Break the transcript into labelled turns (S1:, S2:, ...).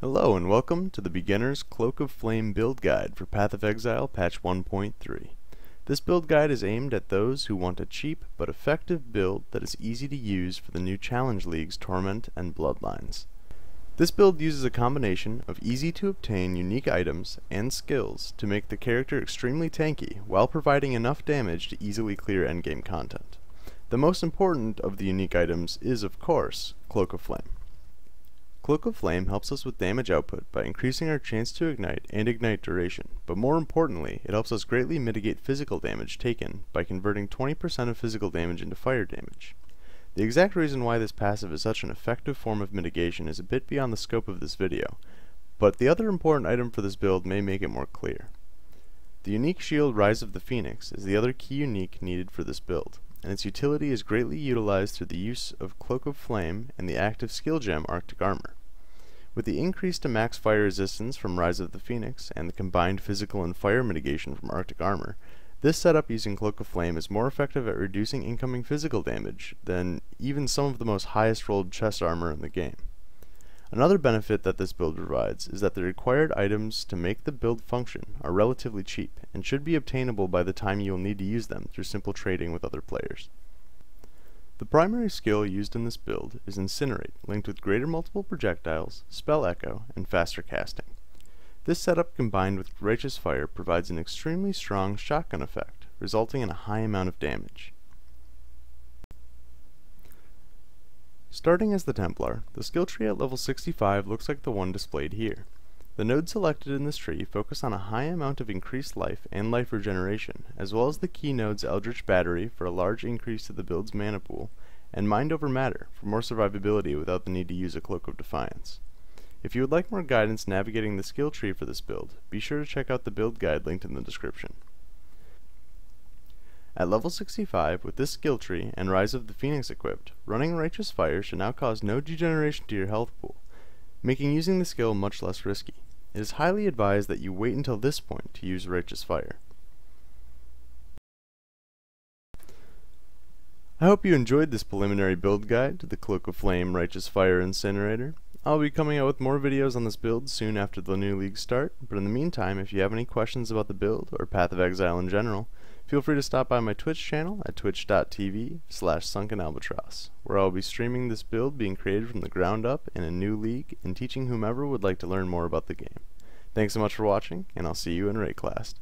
S1: Hello and welcome to the Beginner's Cloak of Flame build guide for Path of Exile patch 1.3. This build guide is aimed at those who want a cheap but effective build that is easy to use for the new Challenge League's Torment and Bloodlines. This build uses a combination of easy to obtain unique items and skills to make the character extremely tanky while providing enough damage to easily clear endgame content. The most important of the unique items is, of course, Cloak of Flame. Cloak of Flame helps us with damage output by increasing our chance to ignite and ignite duration, but more importantly, it helps us greatly mitigate physical damage taken by converting 20% of physical damage into fire damage. The exact reason why this passive is such an effective form of mitigation is a bit beyond the scope of this video, but the other important item for this build may make it more clear. The unique shield Raiz of the Phoenix is the other key unique needed for this build, and its utility is greatly utilized through the use of Cloak of Flame and the active skill gem Arctic Armor. With the increase to max fire resistance from Raiz of the Phoenix and the combined physical and fire mitigation from Arctic Armor, this setup using Cloak of Flame is more effective at reducing incoming physical damage than even some of the most highest rolled chest armor in the game. Another benefit that this build provides is that the required items to make the build function are relatively cheap and should be obtainable by the time you will need to use them through simple trading with other players. The primary skill used in this build is Incinerate, linked with greater multiple projectiles, spell echo, and faster casting. This setup combined with Righteous Fire provides an extremely strong shotgun effect, resulting in a high amount of damage. Starting as the Templar, the skill tree at level 65 looks like the one displayed here. The nodes selected in this tree focus on a high amount of increased life and life regeneration, as well as the key nodes Eldritch Battery for a large increase to the build's mana pool, and Mind Over Matter for more survivability without the need to use a Cloak of Defiance. If you would like more guidance navigating the skill tree for this build, be sure to check out the build guide linked in the description. At level 65, with this skill tree and Raiz of the Phoenix equipped, running Righteous Fire should now cause no degeneration to your health pool, making using the skill much less risky. It is highly advised that you wait until this point to use Righteous Fire. I hope you enjoyed this preliminary build guide to the Cloak of Flame Righteous Fire Incinerator. I'll be coming out with more videos on this build soon after the new league start, but in the meantime, if you have any questions about the build or Path of Exile in general, feel free to stop by my Twitch channel at twitch.tv/sunkenalbatross, where I'll be streaming this build being created from the ground up in a new league and teaching whomever would like to learn more about the game. Thanks so much for watching, and I'll see you in Raid class.